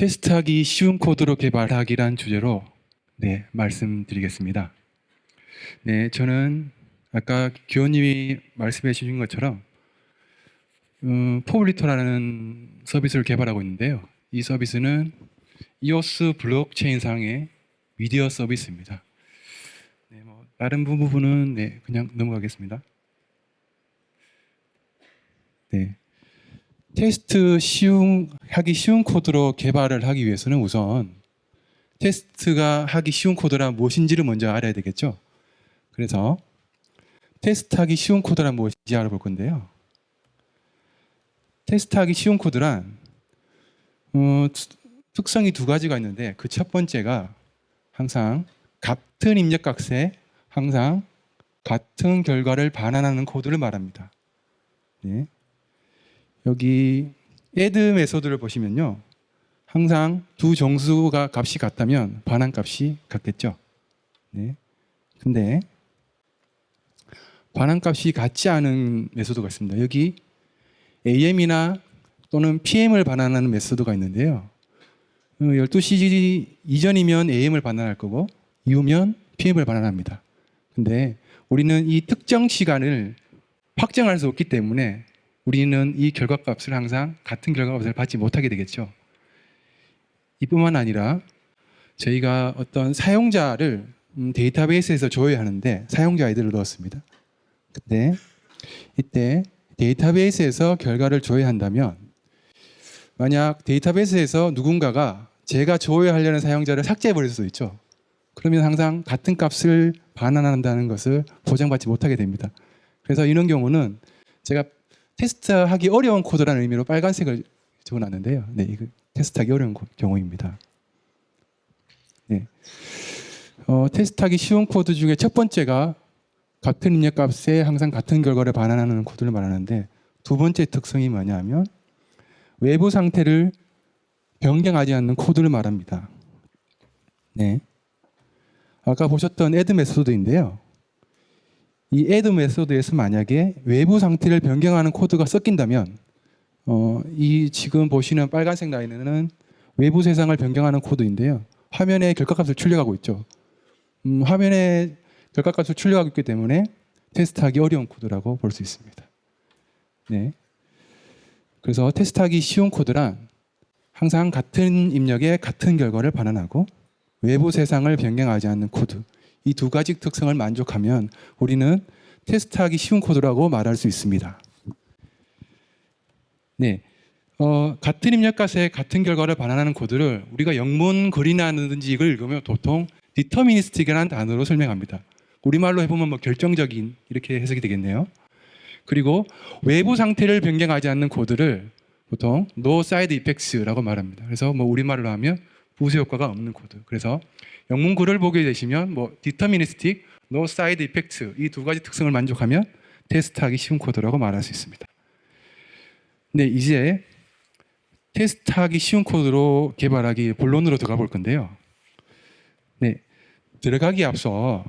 테스트하기 쉬운 코드로 개발하기란 주제로 말씀드리겠습니다. 저는 아까 교원님이 말씀해 주신 것처럼 포블리토라는 서비스를 개발하고 있는데요. 이 서비스는 이오스 블록체인상의 미디어 서비스입니다. 다른 부분은 그냥 넘어가겠습니다. 하기 쉬운 코드로 개발을 하기 위해서는 우선 테스트가 하기 쉬운 코드란 무엇인지를 먼저 알아야 되겠죠. 그래서 테스트하기 쉬운 코드란 무엇인지 알아볼 건데요. 테스트하기 쉬운 코드란 특성이 두 가지가 있는데 그 첫 번째가 항상 같은 입력값에 항상 같은 결과를 반환하는 코드를 말합니다. 여기 add 메소드를 보시면요. 항상 두 정수가 값이 같다면 반환값이 같겠죠. 근데 반환값이 같지 않은 메소드가 있습니다. 여기 AM이나 또는 PM을 반환하는 메소드가 있는데요. 12시 이전이면 AM을 반환할 거고 이후면 PM을 반환합니다. 근데 우리는 이 특정 시간을 확정할 수 없기 때문에 우리는 이 결과값을 항상 같은 결과값을 받지 못하게 되겠죠. 이뿐만 아니라 저희가 어떤 사용자를 데이터베이스에서 조회하는데 사용자 아이디를 넣었습니다. 근데 이때 데이터베이스에서 결과를 조회한다면 만약 데이터베이스에서 누군가가 제가 조회하려는 사용자를 삭제해 버릴 수도 있죠. 그러면 항상 같은 값을 반환한다는 것을 보장받지 못하게 됩니다. 그래서 이런 경우는 제가 테스트하기 어려운 코드라는 의미로 빨간색을 적어놨는데요. 이거 테스트하기 어려운 경우입니다. 테스트하기 쉬운 코드 중에 첫 번째가 같은 입력값에 항상 같은 결과를 반환하는 코드를 말하는데 두 번째 특성이 뭐냐면 외부 상태를 변경하지 않는 코드를 말합니다. 아까 보셨던 add 메소드인데요. 이 add 메소드에서 만약에 외부 상태를 변경하는 코드가 섞인다면 이 지금 보시는 빨간색 라인은 외부 세상을 변경하는 코드인데요. 화면에 결과값을 출력하고 있죠. 화면에 결과값을 출력하고 있기 때문에 테스트하기 어려운 코드라고 볼 수 있습니다. 그래서 테스트하기 쉬운 코드란 항상 같은 입력에 같은 결과를 반환하고 외부 세상을 변경하지 않는 코드. 이 두 가지 특성을 만족하면 우리는 테스트하기 쉬운 코드라고 말할 수 있습니다. 같은 입력값에 같은 결과를 반환하는 코드를 우리가 영문 글이나든지 이걸 읽으면 보통 deterministic이라는 단어로 설명합니다. 우리말로 해보면 결정적인 이렇게 해석이 되겠네요. 그리고 외부 상태를 변경하지 않는 코드를 보통 no side effects라고 말합니다. 그래서 우리말로 하면 부수 효과가 없는 코드. 그래서 영문 글을 보게 되시면 deterministic, no side effects 이 두 가지 특성을 만족하면 테스트하기 쉬운 코드라고 말할 수 있습니다. 이제 테스트하기 쉬운 코드로 개발하기 본론으로 들어가 볼 건데요. 들어가기에 앞서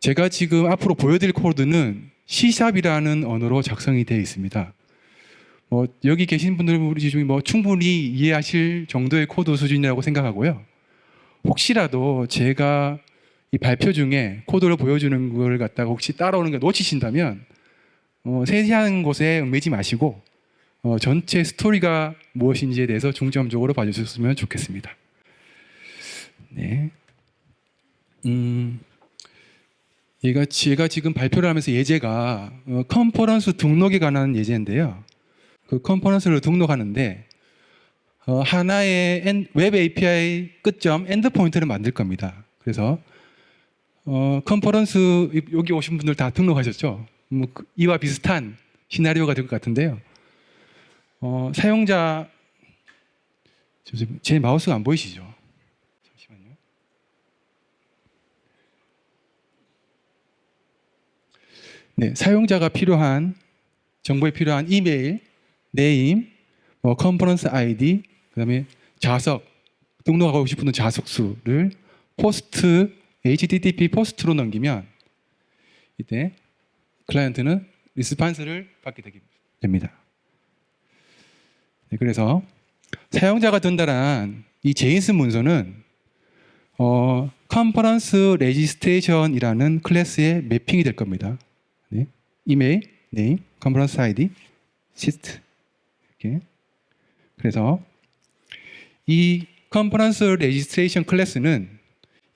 제가 지금 앞으로 보여드릴 코드는 C샵이라는 언어로 작성이 되어 있습니다. 여기 계신 분들 중에 충분히 이해하실 정도의 코드 수준이라고 생각하고요. 혹시라도 제가 이 발표 중에 코드를 보여주는 걸 갖다가 혹시 따라오는 걸 놓치신다면 세세한 곳에 얽매지 마시고 전체 스토리가 무엇인지에 대해서 중점적으로 봐주셨으면 좋겠습니다. 제가 지금 발표를 하면서 예제가 컨퍼런스 등록에 관한 예제인데요. 그 컨퍼런스를 등록하는데 하나의 웹 API 끝점 엔드포인트를 만들 겁니다. 그래서 컨퍼런스 여기 오신 분들 다 등록하셨죠? 이와 비슷한 시나리오가 될 것 같은데요. 사용자 제 마우스가 안 보이시죠? 잠시만요. 사용자가 필요한 정보에 필요한 이메일, 네임, 컨퍼런스 아이디, 그다음에 좌석, 등록하고 싶은 좌석 수를 포스트, HTTP 포스트로 넘기면 이때 클라이언트는 리스판스를 받게 됩니다. 그래서 사용자가 전달한 이 제인슨 문서는 컨퍼런스 레지스트레이션이라는 클래스에 매핑이 될 겁니다. 네. 이메일, 네임, 컨퍼런스 아이디, 시스트. 이렇게. 그래서 이 컨퍼런스 레지스트레이션 클래스는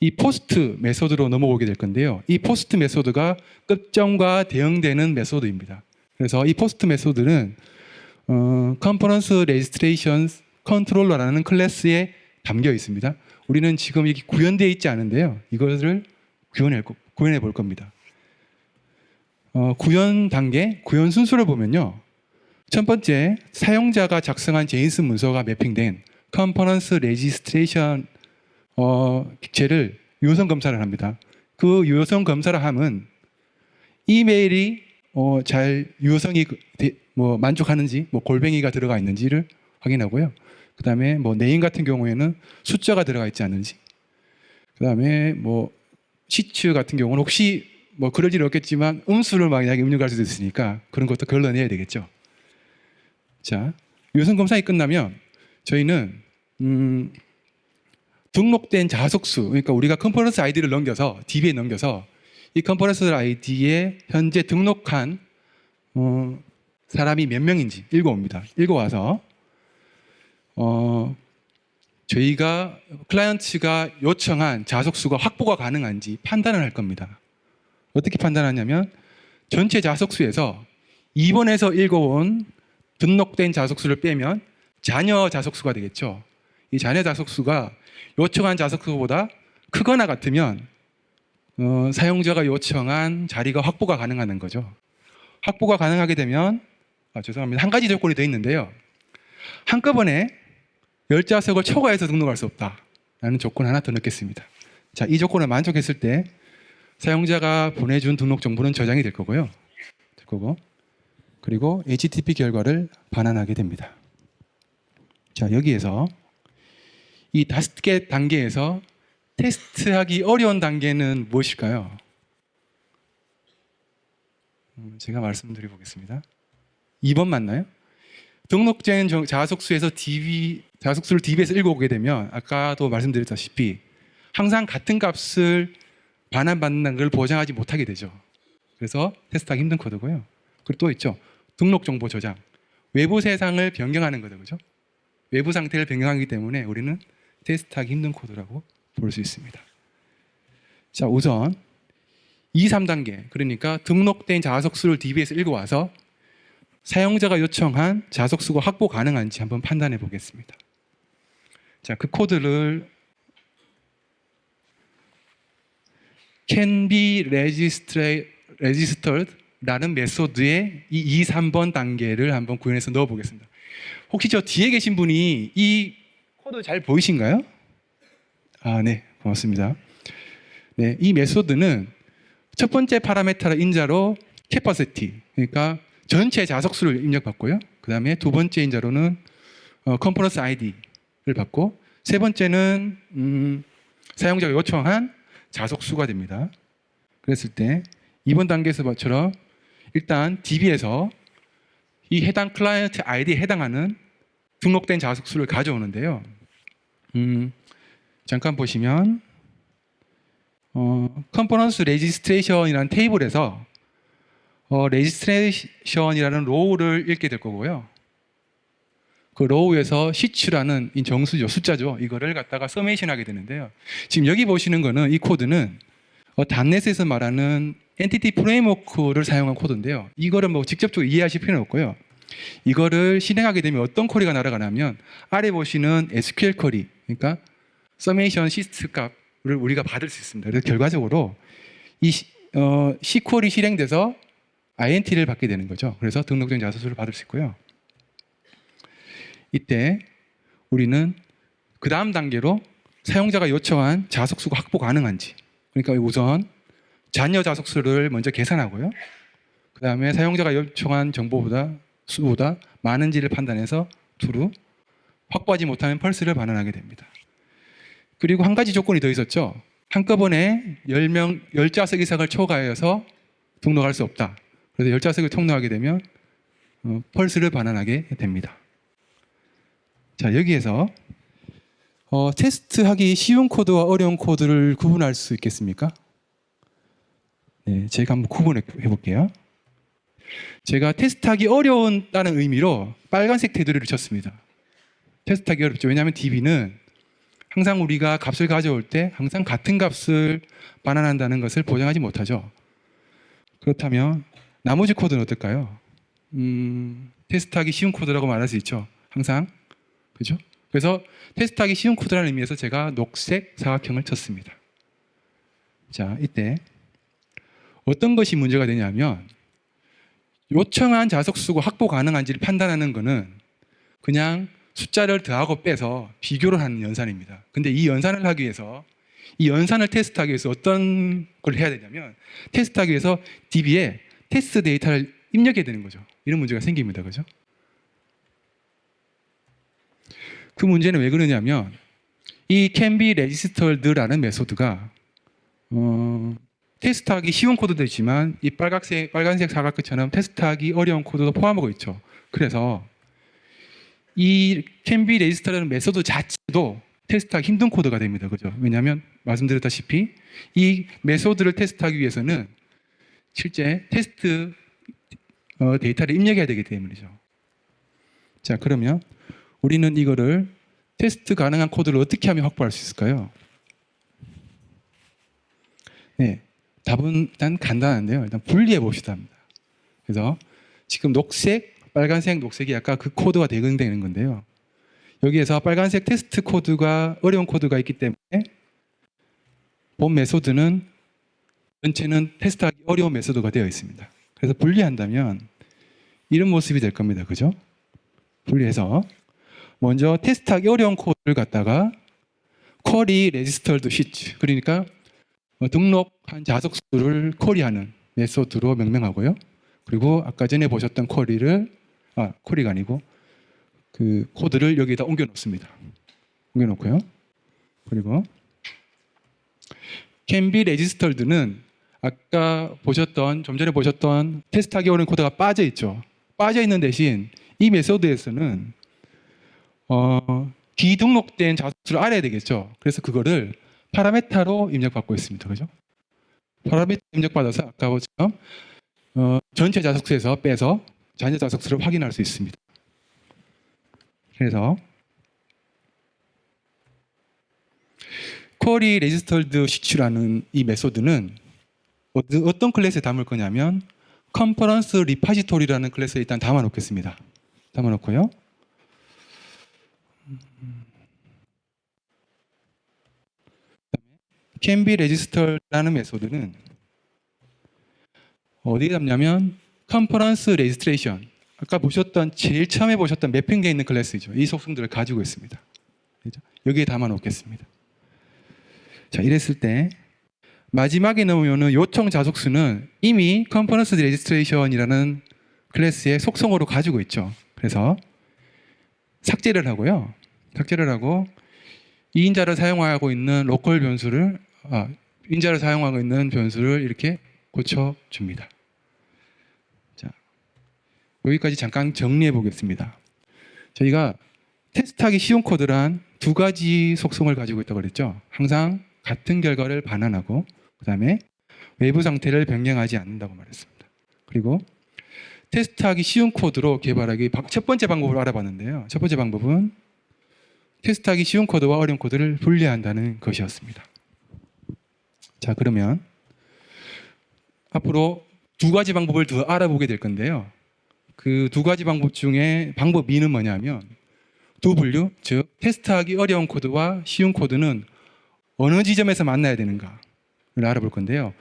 이 포스트 메소드로 넘어오게 될 건데요. 이 포스트 메소드가 급정과 대응되는 메소드입니다. 그래서 이 포스트 메소드는 컨퍼런스 레지스트레이션 컨트롤러라는 클래스에 담겨 있습니다. 우리는 지금 이게 구현되어 있지 않은데요. 이것을 구현해 볼 겁니다. 구현 단계, 구현 순서를 보면요. 첫 번째, 사용자가 작성한 제인슨 문서가 매핑된 컨퍼런스 레지스트레이션 객체를 유효성 검사를 합니다. 그 유효성 검사를 함은 이메일이 잘 유효성이 만족하는지, 골뱅이가 들어가 있는지를 확인하고요. 그 다음에 네임 같은 경우에는 숫자가 들어가 있지 않는지, 그 다음에 시츠 같은 경우는 혹시 그럴 일은 없겠지만 음수를 만약에 입력할 수도 있으니까 그런 것도 걸러내야 되겠죠. 자, 유효성 검사가 끝나면 저희는 등록된 자속수, 그러니까 우리가 컨퍼런스 아이디를 넘겨서 DB에 넘겨서 이 컨퍼런스 아이디에 현재 등록한 사람이 몇 명인지 읽어옵니다. 읽어와서 저희가 클라이언트가 요청한 자속수가 확보가 가능한지 판단을 할 겁니다. 어떻게 판단하냐면 전체 자속수에서 2번에서 읽어온 등록된 자속수를 빼면 잔여 자속수가 되겠죠. 이 잔여 자속수가 요청한 자속수보다 크거나 같으면 사용자가 요청한 자리가 확보가 가능한 거죠. 확보가 가능하게 되면 죄송합니다. 한 가지 조건이 더 있는데요. 한꺼번에 10자석을 초과해서 등록할 수 없다라는 조건 하나 더 넣겠습니다. 자, 이 조건을 만족했을 때 사용자가 보내준 등록 정보는 저장이 될 거고요. 그리고 HTTP 결과를 반환하게 됩니다. 자, 여기에서 이 5개 단계에서 테스트하기 어려운 단계는 무엇일까요? 제가 말씀드려 보겠습니다. 2번 맞나요? 등록된 자속수에서 자속수를 DB에서 읽어오게 되면 아까도 말씀드렸다시피 항상 같은 값을 반환받는 걸 보장하지 못하게 되죠. 그래서 테스트하기 힘든 코드고요. 그리고 또 있죠. 등록 정보 저장. 외부 세상을 변경하는 거죠. 그죠? 외부 상태를 변경하기 때문에 우리는 테스트하기 힘든 코드라고 볼 수 있습니다. 자, 우선 2, 3단계. 그러니까 등록된 자속수를 DB에서 읽어와서 사용자가 요청한 자속수가 확보 가능한지 한번 판단해 보겠습니다. 자, 그 코드를 can be registered 라는 메소드의 이 2, 3번 단계를 한번 구현해서 넣어 보겠습니다. 혹시 저 뒤에 계신 분이 이 코드 잘 보이신가요? 네, 고맙습니다. 네, 이 메소드는 첫 번째 파라메타를 인자로 capacity, 그러니까 전체 자속수를 입력받고요. 그 다음에 두 번째 인자로는 컨퍼런스 아이디를 받고, 세 번째는 사용자가 요청한 자속수가 됩니다. 그랬을 때 이번 단계에서처럼 일단 DB에서 이 해당 클라이언트 아이디에 해당하는 등록된 자속수를 가져오는데요. 잠깐 보시면 컨퍼런스 레지스트레이션이라는 테이블에서 레지스트레이션이라는 로우를 읽게 될 거고요. 그 로우에서 시추라는 이 정수죠, 숫자죠. 이거를 갖다가 서메이션 하게 되는데요. 지금 여기 보시는 거는 이 코드는 .NET에서 말하는 엔티티 프레임워크를 사용한 코드인데요. 이거를 직접적으로 이해하실 필요는 없고요. 이거를 실행하게 되면 어떤 쿼리가 날아가냐면 아래 보시는 SQL 쿼리, 그러니까 서메이션 시스트 값을 우리가 받을 수 있습니다. 그래서 결과적으로 이 C 쿼리 실행돼서 INT를 받게 되는 거죠. 그래서 등록된 자소수를 받을 수 있고요. 이때 우리는 그 다음 단계로 사용자가 요청한 자속수가 확보 가능한지, 그러니까 우선 잔여 자속수를 먼저 계산하고요. 그 다음에 사용자가 요청한 수보다 많은지를 판단해서 true, 확보하지 못하면 false를 반환하게 됩니다. 그리고 한 가지 조건이 더 있었죠. 한꺼번에 10자석 이상을 초과해서 등록할 수 없다. 그래서 10자석을 통로하게 되면 false를 반환하게 됩니다. 자, 여기에서 테스트하기 쉬운 코드와 어려운 코드를 구분할 수 있겠습니까? 네, 제가 한번 구분해 볼게요. 제가 테스트하기 어려운다는 의미로 빨간색 테두리를 쳤습니다. 테스트하기 어렵죠. 왜냐하면 DB는 항상 우리가 값을 가져올 때 항상 같은 값을 반환한다는 것을 보장하지 못하죠. 그렇다면 나머지 코드는 어떨까요? 테스트하기 쉬운 코드라고 말할 수 있죠. 항상. 그죠? 그래서 테스트하기 쉬운 코드라는 의미에서 제가 녹색 사각형을 쳤습니다. 자, 이때 어떤 것이 문제가 되냐면 요청한 자석수가 확보 가능한지를 판단하는 것은 그냥 숫자를 더하고 빼서 비교를 하는 연산입니다. 근데 이 연산을 하기 위해서 이 연산을 테스트하기 위해서 어떤 걸 해야 되냐면 테스트하기 위해서 DB에 테스트 데이터를 입력해야 되는 거죠. 이런 문제가 생깁니다. 그죠? 그 문제는 왜 그러냐면 이 can be registered라는 메소드가 테스트하기 쉬운 코드도 있지만 이 빨간색 사각형처럼 테스트하기 어려운 코드도 포함하고 있죠. 그래서 이 can be registered라는 메소드 자체도 테스트하기 힘든 코드가 됩니다. 그죠? 왜냐하면 말씀드렸다시피 이 메소드를 테스트하기 위해서는 실제 테스트 데이터를 입력해야 되기 때문이죠. 자, 그러면 우리는 이거를 테스트 가능한 코드를 어떻게 하면 확보할 수 있을까요? 네, 답은 일단 간단한데요. 일단 분리해 봅시다 합니다. 그래서 지금 녹색, 빨간색, 녹색이 아까 그 코드가 대응되는 건데요. 여기에서 빨간색 테스트 코드가 어려운 코드가 있기 때문에 본 메소드는 전체는 테스트하기 어려운 메소드가 되어 있습니다. 그래서 분리한다면 이런 모습이 될 겁니다. 그죠? 분리해서 먼저 테스트하기 어려운 코드를 갖다가 query registered sheet, 그러니까 등록한 자석수를 쿼리하는 메소드로 명명하고요. 그리고 아까 전에 보셨던 쿼리가 아니고 그 코드를 여기에다 옮겨 놓습니다. 옮겨 놓고요. 그리고 can be registered는 아까 좀 전에 보셨던 테스트하기 어려운 코드가 빠져 있죠. 빠져 있는 대신 이 메소드에서는 기등록된 자석수를 알아야 되겠죠. 그래서 그거를 파라메타로 입력받고 있습니다. 그죠? 파라메타 입력받아서 아까 보처럼 전체 자석수에서 빼서 잔여 자석수를 확인할 수 있습니다. 그래서 query registered sheet라는 이 메소드는 어떤 클래스에 담을 거냐면 conference repository라는 클래스에 일단 담아 놓겠습니다. 담아 놓고요. can be registered라는 메소드는 어디에 담냐면 conference registration, 아까 보셨던 제일 처음에 보셨던 매핑되어 있는 클래스죠. 이 속성들을 가지고 있습니다. 여기에 담아 놓겠습니다. 자, 이랬을 때 마지막에 넣으면 요청 자속수는 이미 conference registration이라는 클래스의 속성으로 가지고 있죠. 그래서 삭제를 하고요. 삭제를 하고 이 인자를 사용하고 있는 로컬 변수를 인자를 사용하고 있는 변수를 이렇게 고쳐줍니다. 자, 여기까지 잠깐 정리해 보겠습니다. 저희가 테스트하기 쉬운 코드란 두 가지 속성을 가지고 있다고 그랬죠. 항상 같은 결과를 반환하고 그 다음에 외부 상태를 변경하지 않는다고 말했습니다. 그리고 테스트하기 쉬운 코드로 개발하기 첫 번째 방법을 알아봤는데요. 첫 번째 방법은 테스트하기 쉬운 코드와 어려운 코드를 분리한다는 것이었습니다. 자, 그러면 앞으로 두 가지 방법을 더 알아보게 될 건데요. 그 두 가지 방법 중에 방법 2는 뭐냐면 두 분류, 즉 테스트하기 어려운 코드와 쉬운 코드는 어느 지점에서 만나야 되는가를 알아볼 건데요.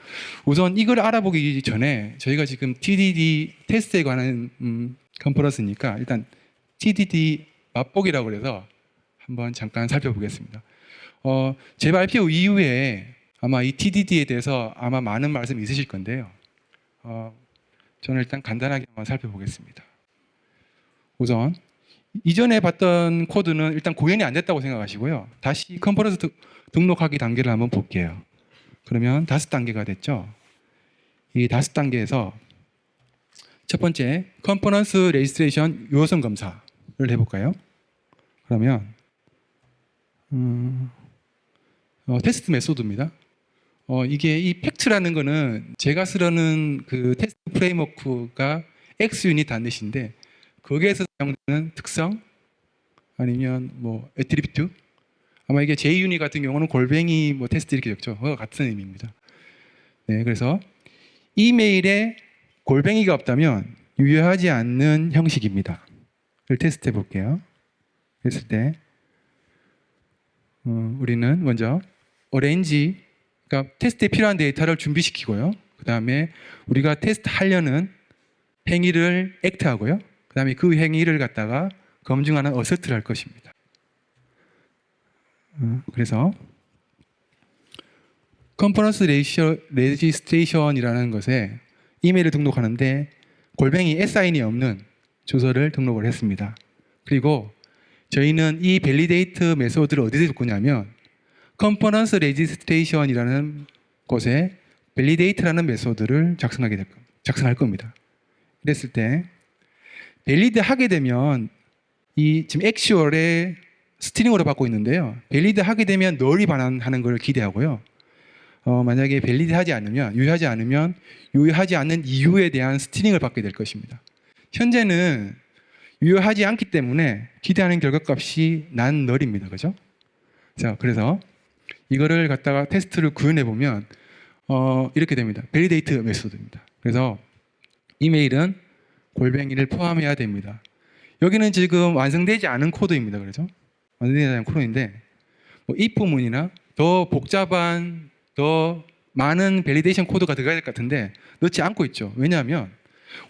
우선 이걸 알아보기 전에 저희가 지금 TDD 테스트에 관한 컨퍼런스니까 일단 TDD 맛보기라고 해서 한번 잠깐 살펴보겠습니다. 제 발표 이후에 아마 이 TDD에 대해서 아마 많은 말씀이 있으실 건데요. 저는 일단 간단하게 한번 살펴보겠습니다. 우선 이전에 봤던 코드는 일단 구현이 안 됐다고 생각하시고요. 다시 컨퍼런스 등록하기 단계를 한번 볼게요. 그러면 5단계가 됐죠. 이 5단계에서 첫 번째 컨퍼런스 레지스트레이션 요성 검사를 해볼까요? 그러면 테스트 메소드입니다. 이게 이 팩트라는 거는 제가 쓰려는 그 테스트 프레임워크가 XUnit.net인데 거기에서 사용되는 특성 아니면 뭐 애트리뷰트 아마 이게 JUnit 같은 경우는 골뱅이 뭐 테스트 이렇게 적죠. 그거 같은 의미입니다. 네, 그래서 이메일에 골뱅이가 없다면 유효하지 않는 형식입니다. 를 테스트해 볼게요. 그랬을 때 우리는 먼저 어레인지 그러니까 테스트에 필요한 데이터를 준비시키고요. 그 다음에 우리가 테스트 하려는 행위를 액트하고요. 그 다음에 그 행위를 갖다가 검증하는 어서트를 할 것입니다. 그래서 컨퍼런스 레지스트레이션이라는 것에 이메일을 등록하는데 골뱅이 SIN이 없는 주소를 등록을 했습니다. 그리고 저희는 이 밸리데이트 메소드를 어디서 줬냐면 컨퍼런스 레지스트레이션이라는 곳에 밸리데이트라는 메소드를 작성할 겁니다. 그랬을 때 밸리드 하게 되면 이 지금 액츄얼에 스트링으로 받고 있는데요. 밸리드 하게 되면 널이 반환하는 걸 기대하고요. 만약에 밸리드 하지 않으면 유효하지 않는 이유에 대한 스트링을 받게 될 것입니다. 현재는 유효하지 않기 때문에 기대하는 결과값이 난 널입니다. 그죠? 자, 그래서 이거를 갖다가 테스트를 구현해 보면 이렇게 됩니다. 밸리데이트 메소드입니다. 그래서 이메일은 골뱅이를 포함해야 됩니다. 여기는 지금 완성되지 않은 코드입니다. 그렇죠? 완성되지 않은 코드인데 뭐 if 문이나 더 복잡한 더 많은 밸리데이션 코드가 들어가야 될 것 같은데 넣지 않고 있죠. 왜냐하면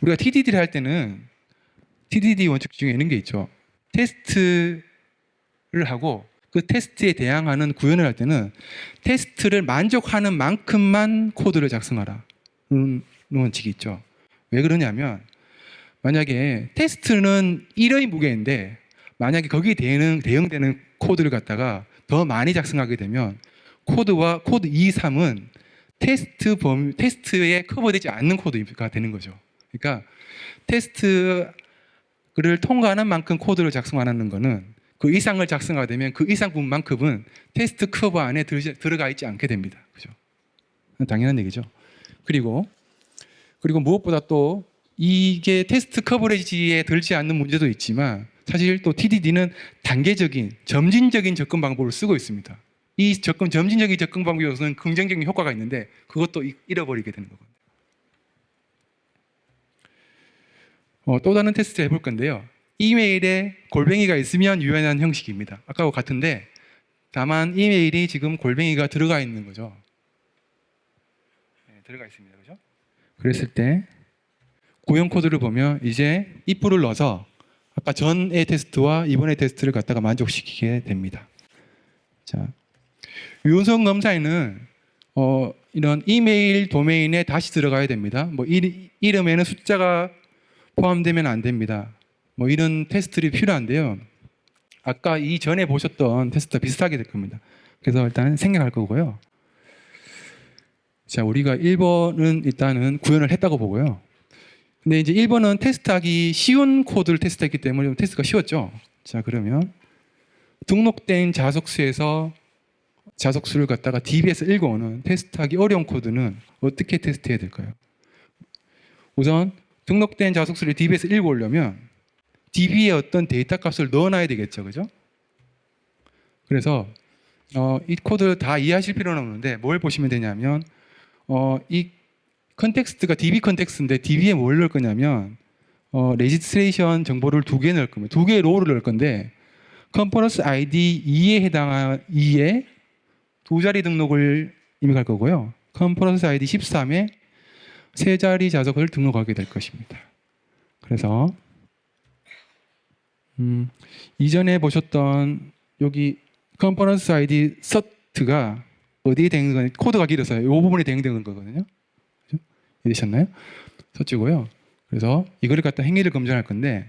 우리가 TDD를 할 때는 TDD 원칙 중에 있는 게 있죠. 테스트를 하고 그 테스트에 대항하는 구현을 할 때는 테스트를 만족하는 만큼만 코드를 작성하라. 원칙이 있죠. 왜 그러냐면 만약에 테스트는 1의 무게인데 만약에 거기에 대응되는 코드를 갖다가 더 많이 작성하게 되면 코드 2, 3은 테스트에 커버되지 않는 코드가 되는 거죠. 그러니까 테스트를 통과하는 만큼 코드를 작성하는 거는 그 이상을 작성하게 되면 그 이상 부분만큼은 테스트 커버 안에 들어가 있지 않게 됩니다. 그죠? 당연한 얘기죠. 그리고 무엇보다 또 이게 테스트 커버리지에 들지 않는 문제도 있지만 사실 또 TDD는 단계적인 점진적인 접근 방법을 쓰고 있습니다. 이 점진적인 접근 방법에서는 긍정적인 효과가 있는데 그것도 잃어버리게 되는 거거든요. 또 다른 테스트 해볼 건데요. 이메일에 골뱅이가 있으면 유효한 형식입니다. 아까와 같은데 다만 이메일이 지금 골뱅이가 들어가 있는 거죠. 네, 들어가 있습니다. 그죠? 그랬을 때 구형 코드를 보면 이제 if를 넣어서 아까 전의 테스트와 이번의 테스트를 갖다가 만족시키게 됩니다. 자, 유효성 검사에는 이런 이메일 도메인에 다시 들어가야 됩니다. 뭐 이름에는 숫자가 포함되면 안 됩니다. 뭐 이런 테스트들이 필요한데요. 아까 이전에 보셨던 테스트와 비슷하게 될 겁니다. 그래서 일단 생략할 거고요. 자, 우리가 1번은 일단은 구현을 했다고 보고요. 근데 이제 1번은 테스트하기 쉬운 코드를 테스트했기 때문에 테스트가 쉬웠죠. 자, 그러면 등록된 자속수에서 자속수를 갖다가 DB에서 읽어오는 테스트하기 어려운 코드는 어떻게 테스트해야 될까요? 우선 등록된 자속수를 DB에서 읽어오려면 DB에 어떤 데이터 값을 넣어놔야 되겠죠. 그죠? 그래서 이 코드를 다 이해하실 필요는 없는데 뭘 보시면 되냐면 이 컨텍스트가 DB 컨텍스트인데 DB에 뭘 넣을 거냐면 레지스트레이션 정보를 2개 넣을 겁니다. 2개의 로우를 넣을 건데 컨퍼런스 ID 2에 해당한 2에 2자리 등록을 입력할 거고요. 컨퍼런스 ID 13에 3자리 자석을 등록하게 될 것입니다. 그래서 이전에 보셨던 여기 컨퍼런스 ID 서트가 어디에 대응되는 거냐 코드가 길어서 이 부분에 대응되는 거거든요. 이해되셨나요? 서치고요. 그래서 이거를 갖다 행위를 검증할 건데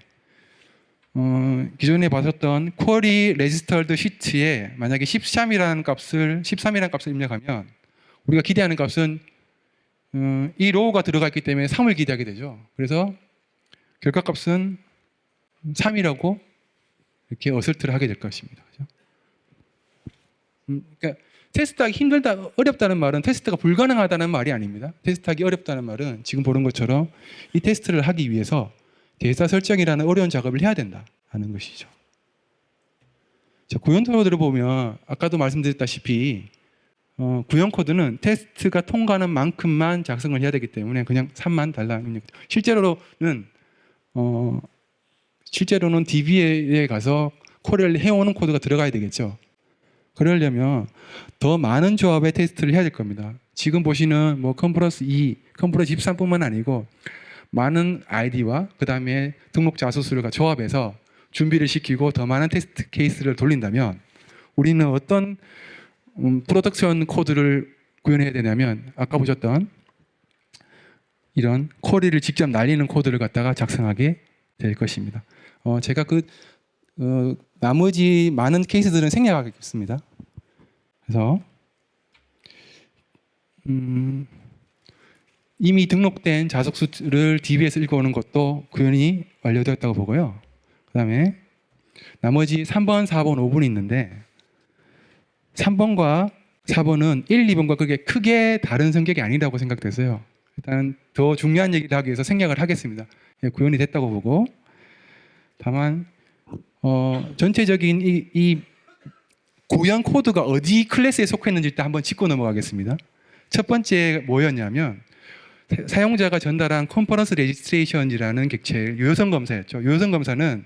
기존에 봤었던 query registered sheet에 만약에 13이라는 값을 입력하면 우리가 기대하는 값은 이 로우가 들어가 있기 때문에 3을 기대하게 되죠. 그래서 결과값은 3이라고 이렇게 어설트를 하게 될 것입니다. 그죠? 그러니까 테스트하기 힘들다, 어렵다는 말은 테스트가 불가능하다는 말이 아닙니다. 테스트하기 어렵다는 말은 지금 보는 것처럼 이 테스트를 하기 위해서 대사 설정이라는 어려운 작업을 해야 된다 하는 것이죠. 자, 구현 코드를 보면 아까도 말씀드렸다시피 구현 코드는 테스트가 통과하는 만큼만 작성을 해야 되기 때문에 그냥 3만 달라는 실제로는 DB에 가서 쿼리를 해오는 코드가 들어가야 되겠죠. 그러려면 더 많은 조합의 테스트를 해야 될 겁니다. 지금 보시는 뭐 컴플러스 2, 컴플러스 13뿐만 아니고 많은 아이디와 그 다음에 등록 자소수를 조합해서 준비를 시키고 더 많은 테스트 케이스를 돌린다면 우리는 어떤 프로덕션 코드를 구현해야 되냐면 아까 보셨던 이런 쿼리를 직접 날리는 코드를 갖다가 작성하게 될 것입니다. 제가 나머지 많은 케이스들은 생략하겠습니다. 그래서 이미 등록된 자속수를 DB에서 읽어오는 것도 구현이 완료되었다고 보고요. 그 다음에 나머지 3번, 4번, 5번이 있는데 3번과 4번은 1, 2번과 그렇게 크게 다른 성격이 아니라고 생각돼서요. 일단 더 중요한 얘기를 하기 위해서 생략을 하겠습니다. 예, 구현이 됐다고 보고 다만 전체적인 이 구현 코드가 어디 클래스에 속했는지 일단 한번 짚고 넘어가겠습니다. 첫 번째 뭐였냐면 사용자가 전달한 컨퍼런스 레지스트레이션이라는 객체의 요성 검사였죠. 요성 검사는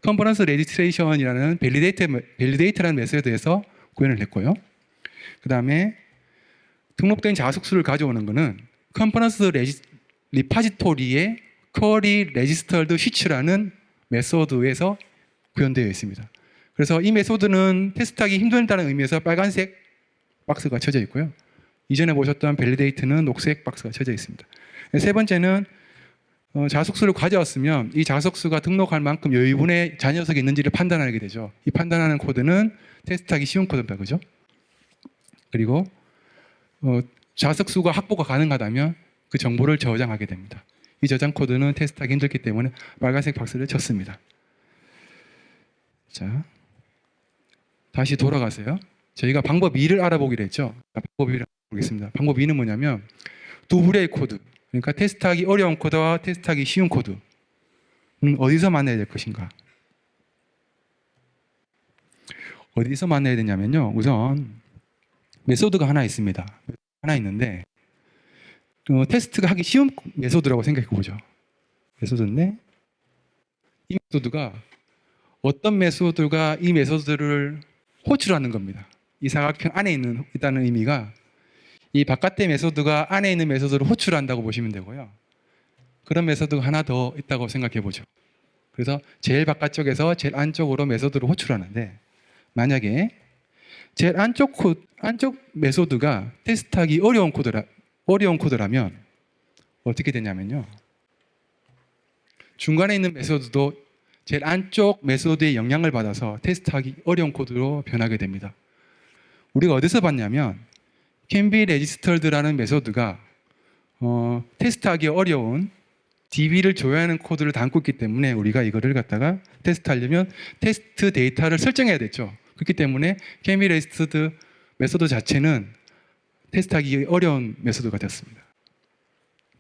컨퍼런스 레지스트레이션이라는 밸리데이트라는 메소드에서 구현을 했고요. 그 다음에 등록된 자숙수를 가져오는 것은 컨퍼런스 리파지토리의 쿼리 레지스터드 스위치라는 메소드에서 구현되어 있습니다. 그래서 이 메소드는 테스트하기 힘들다는 의미에서 빨간색 박스가 쳐져 있고요. 이전에 보셨던 밸리데이트는 녹색 박스가 쳐져 있습니다. 세 번째는 자속수를 가져왔으면 이 자속수가 등록할 만큼 여유분의 잔여석이 있는지를 판단하게 되죠. 이 판단하는 코드는 테스트하기 쉬운 코드입니다. 그죠? 그리고 자석수가 확보가 가능하다면 그 정보를 저장하게 됩니다. 이 저장 코드는 테스트하기 힘들기 때문에 빨간색 박스를 쳤습니다. 자, 다시 돌아가세요. 저희가 방법 2를 알아보기로 했죠. 방법 2를 알아보겠습니다. 방법 2는 뭐냐면 두 불의 코드, 그러니까 테스트하기 어려운 코드와 테스트하기 쉬운 코드는 어디서 만나야 될 것인가? 어디서 만나야 되냐면요. 우선 메소드가 하나 있습니다. 하나 있는데 테스트가 하기 쉬운 메소드라고 생각해 보죠. 메소드인데 이 메소드가 어떤 메소드가 이 메소드를 호출하는 겁니다. 이 사각형 안에 있다는 의미가 이 바깥의 메소드가 안에 있는 메소드를 호출한다고 보시면 되고요. 그런 메소드가 하나 더 있다고 생각해 보죠. 그래서 제일 바깥쪽에서 제일 안쪽으로 메소드를 호출하는데 만약에 제일 안쪽 메소드가 테스트하기 어려운 코드라면 어떻게 되냐면요. 중간에 있는 메소드도 제일 안쪽 메소드의 영향을 받아서 테스트하기 어려운 코드로 변하게 됩니다. 우리가 어디서 봤냐면 can be registered라는 메소드가 테스트하기 어려운 DB를 조회하는 코드를 담고 있기 때문에 우리가 이거를 갖다가 테스트하려면 테스트 데이터를 설정해야 됐죠. 그렇기 때문에 can be registered 메소드 자체는 테스트하기 어려운 메소드가 됐습니다.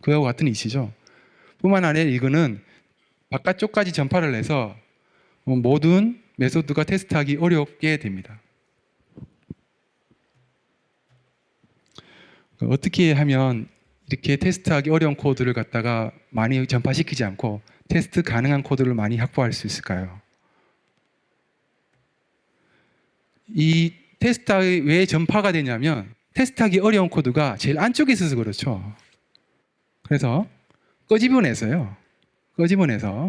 그와 같은 이치죠. 뿐만 아니라 이거는 바깥쪽까지 전파를 해서 모든 메소드가 테스트하기 어렵게 됩니다. 어떻게 하면 이렇게 테스트하기 어려운 코드를 갖다가 많이 전파시키지 않고 테스트 가능한 코드를 많이 확보할 수 있을까요? 이 테스트하기 왜 전파가 되냐면 테스트하기 어려운 코드가 제일 안쪽에 있어서 그렇죠. 그래서 끄집어내서요. 끄집어내서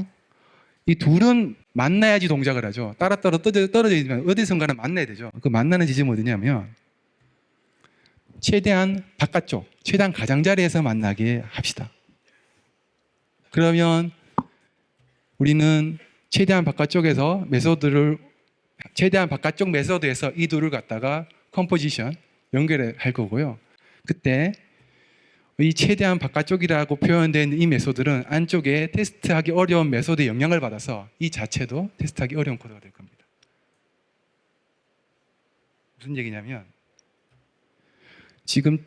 이 둘은 만나야지 동작을 하죠. 따로따로 떨어져 있지만 어디선가는 만나야 되죠. 그 만나는 지점은 어디냐면 최대한 바깥쪽, 최대한 가장자리에서 만나게 합시다. 그러면 우리는 최대한 바깥쪽에서 최대한 바깥쪽 메소드에서 이 둘을 갖다가 컴포지션 연결할 거고요. 그때 이 최대한 바깥쪽이라고 표현된 이 메소드는 안쪽에 테스트하기 어려운 메소드의 영향을 받아서 이 자체도 테스트하기 어려운 코드가 될 겁니다. 무슨 얘기냐면 지금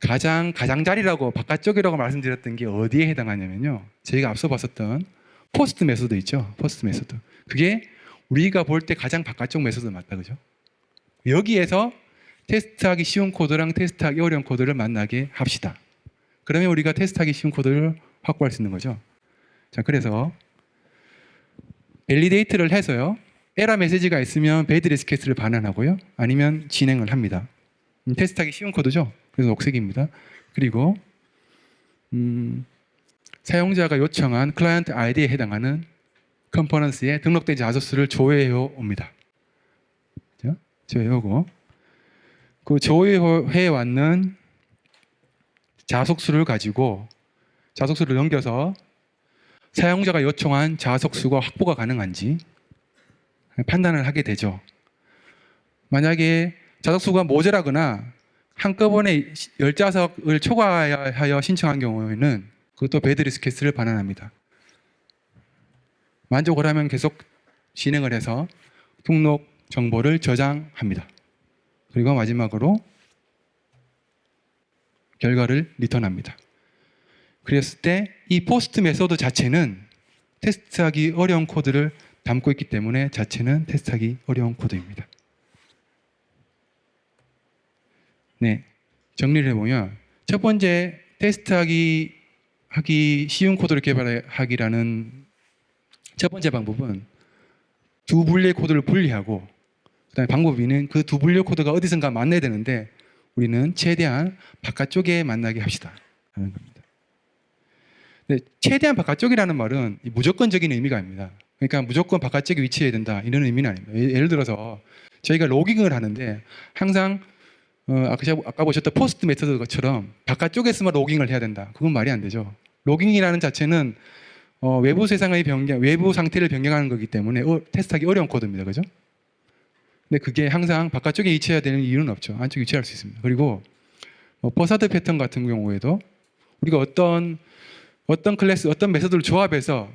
가장자리라고 바깥쪽이라고 말씀드렸던 게 어디에 해당하냐면요. 저희가 앞서 봤었던 포스트 메소드 있죠. 포스트 메소드. 그게 우리가 볼 때 가장 바깥쪽 메소드 맞다, 그죠? 여기에서 테스트하기 쉬운 코드랑 테스트하기 어려운 코드를 만나게 합시다. 그러면 우리가 테스트하기 쉬운 코드를 확보할 수 있는 거죠. 자, 그래서 밸리데이트를 해서요. 에러 메시지가 있으면 배드 리스켓을 반환하고요. 아니면 진행을 합니다. 테스트하기 쉬운 코드죠. 그래서 녹색입니다. 그리고 사용자가 요청한 클라이언트 아이디에 해당하는 컴포넌스에 등록된 자소수를 조회해 옵니다. 조회해 오고 그 조회해 왔는 자속수를 가지고 자속수를 넘겨서 사용자가 요청한 자속수가 확보가 가능한지 판단을 하게 되죠. 만약에 자속수가 모자라거나 한꺼번에 10자석을 초과하여 신청한 경우에는 그것도 배드 리스켓을 반환합니다. 만족을 하면 계속 진행을 해서 등록 정보를 저장합니다. 그리고 마지막으로 결과를 리턴합니다. 그랬을 때 이 포스트 메소드 자체는 테스트하기 어려운 코드를 담고 있기 때문에 자체는 테스트하기 어려운 코드입니다. 네, 정리를 해보면 첫 번째 테스트하기 쉬운 코드를 개발하기라는 첫 번째 방법은 두 분류의 코드를 분리하고 그다음에 방법 2는 그 두 분류 코드가 어디선가 만나야 되는데 우리는 최대한 바깥쪽에 만나게 합시다 하는 겁니다. 네, 최대한 바깥쪽이라는 말은 무조건적인 의미가 아닙니다. 그러니까 무조건 바깥쪽에 위치해야 된다 이런 의미는 아닙니다. 예를 들어서 저희가 로깅을 하는데 항상 아까 보셨던 포스트 메서드처럼 바깥쪽에서만 로깅을 해야 된다. 그건 말이 안 되죠. 로깅이라는 자체는 외부 세상의 외부 상태를 변경하는 거기 때문에 테스트하기 어려운 코드입니다. 그죠? 근데 그게 항상 바깥쪽에 위치해야 되는 이유는 없죠. 안쪽에 위치할 수 있습니다. 그리고 버사드 패턴 같은 경우에도 우리가 어떤 클래스, 어떤 메소드를 조합해서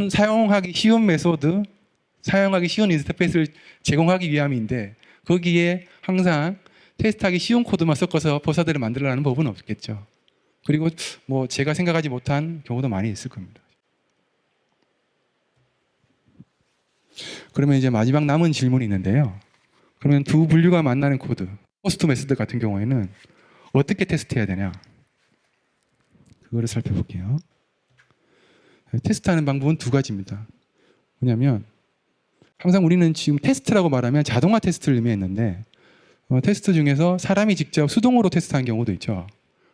사용하기 쉬운 메소드, 사용하기 쉬운 인터페이스를 제공하기 위함인데 거기에 항상 테스트하기 쉬운 코드만 섞어서 버사드를 만들려는 법은 없겠죠. 그리고 제가 생각하지 못한 경우도 많이 있을 겁니다. 그러면 이제 마지막 남은 질문이 있는데요. 그러면 두 분류가 만나는 코드, 포스트 메소드 같은 경우에는 어떻게 테스트해야 되냐? 그거를 살펴볼게요. 테스트하는 방법은 두 가지입니다. 뭐냐면 항상 우리는 지금 테스트라고 말하면 자동화 테스트를 의미했는데 테스트 중에서 사람이 직접 수동으로 테스트하는 경우도 있죠.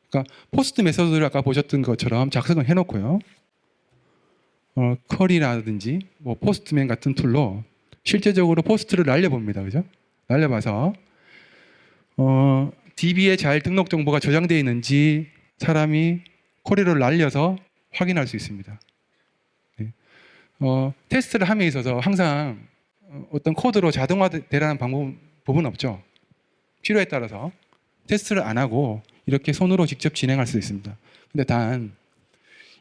그러니까 포스트 메소드를 아까 보셨던 것처럼 작성을 해놓고요. 쿼리라든지 포스트맨 같은 툴로 실제적으로 포스트를 날려봅니다. 그죠? 날려봐서 DB에 잘 등록 정보가 저장되어 있는지 사람이 쿼리를 날려서 확인할 수 있습니다. 네. 테스트를 함에 있어서 항상 어떤 코드로 자동화되라는 방법은 없죠. 필요에 따라서 테스트를 안 하고 이렇게 손으로 직접 진행할 수 있습니다. 근데 단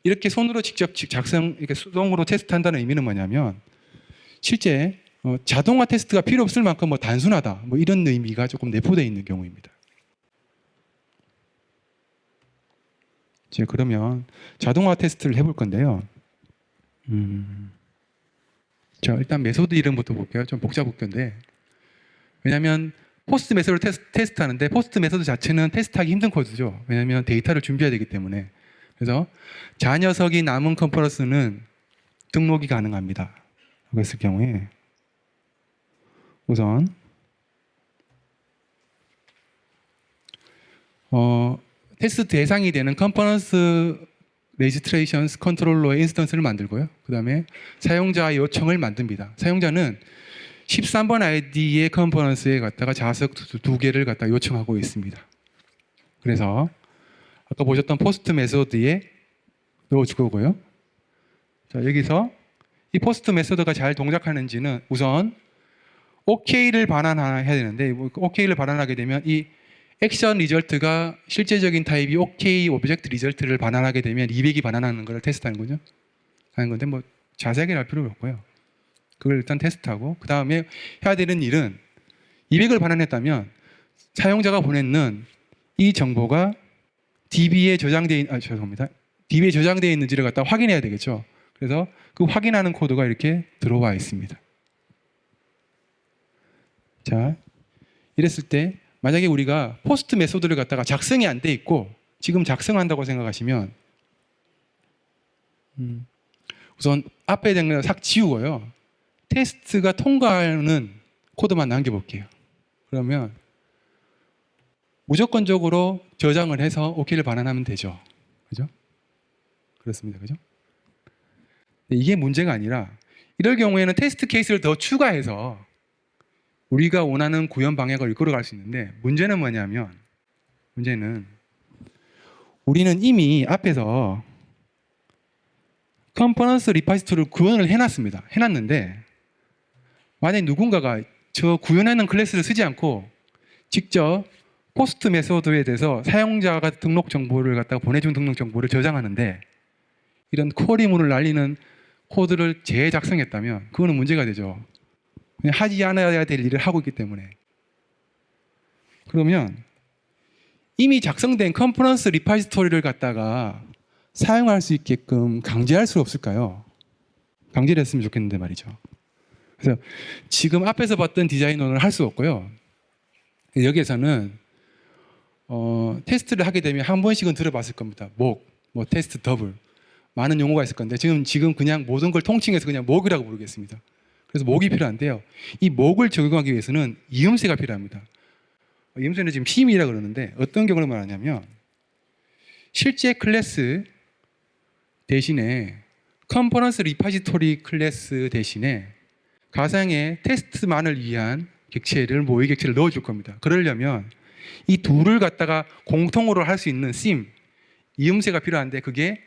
이렇게 손으로 직접 이렇게 수동으로 테스트한다는 의미는 뭐냐면 실제 자동화 테스트가 필요 없을 만큼 단순하다 이런 의미가 조금 내포되어 있는 경우입니다. 이제 그러면 자동화 테스트를 해볼 건데요. 자, 일단 메소드 이름부터 볼게요. 좀 복잡할 건데 왜냐하면 포스트 메소드를 테스트하는데 포스트 메소드 자체는 테스트하기 힘든 코드죠. 왜냐하면 데이터를 준비해야 되기 때문에. 그래서 자녀석이 남은 컴포넌스는 등록이 가능합니다. 그랬을 경우에 우선 테스트 대상이 되는 컴포넌스 레지스트레이션스 컨트롤러의 인스턴스를 만들고요. 그 다음에 사용자 요청을 만듭니다. 사용자는 13번 아이디의 컴포넌스에 갖다가 자석 두 개를 갖다 요청하고 있습니다. 그래서 아까 보셨던 포스트 메소드에 넣어줄 거고요. 자, 여기서 이 포스트 메소드가 잘 동작하는지는 우선 OK를 반환해야 되는데 OK를 반환하게 되면 이 액션 리절트가 실제적인 타입이 OK 오브젝트 리절트를 반환하게 되면 200이 반환하는 걸 테스트하는 거죠. 하는 건데 뭐 자세하게 할 필요가 없고요. 그걸 일단 테스트하고 그 다음에 해야 되는 일은 200을 반환했다면 사용자가 보내는 이 정보가 DB에 DB에 저장되어 있는지를 갖다 확인해야 되겠죠. 그래서 그 확인하는 코드가 이렇게 들어와 있습니다. 자, 이랬을 때 만약에 우리가 포스트 메소드를 갖다가 작성이 안 돼 있고 지금 작성한다고 생각하시면 우선 앞에 있는 걸 싹 지우고요. 테스트가 통과하는 코드만 남겨볼게요. 그러면 무조건적으로 저장을 해서 OK를 반환하면 되죠. 그죠? 그렇습니다. 그죠? 이게 문제가 아니라 이럴 경우에는 테스트 케이스를 더 추가해서 우리가 원하는 구현 방향을 이끌어갈 수 있는데 문제는 뭐냐면 우리는 이미 앞에서 컴포넌트 리파지토리를 구현을 해놨는데 만약에 누군가가 저 구현하는 클래스를 쓰지 않고 직접 포스트 메소드에 대해서 사용자가 등록 정보를 갖다가 보내준 등록 정보를 저장하는데 이런 쿼리문을 날리는 코드를 재작성했다면 그거는 문제가 되죠. 그냥 하지 않아야 될 일을 하고 있기 때문에. 그러면 이미 작성된 컴포넌트 리파지토리를 갖다가 사용할 수 있게끔 강제할 수 없을까요? 강제를 했으면 좋겠는데 말이죠. 그래서 지금 앞에서 봤던 디자인론을 할 수 없고요. 여기에서는 테스트를 하게 되면 한 번씩은 들어봤을 겁니다. 테스트 더블 많은 용어가 있을 건데 지금 그냥 모든 걸 통칭해서 그냥 목이라고 부르겠습니다. 그래서 목이 필요한데요. 이 목을 적용하기 위해서는 이음새가 필요합니다. 이음새는 지금 PM이라고 그러는데 어떤 경우를 말하냐면 실제 클래스 대신에 컴포넌트 리파지토리 클래스 대신에 가상의 테스트만을 위한 객체를 모의 객체를 넣어줄 겁니다. 그러려면 이 둘을 갖다가 공통으로 할 수 있는 심 이음새가 필요한데 그게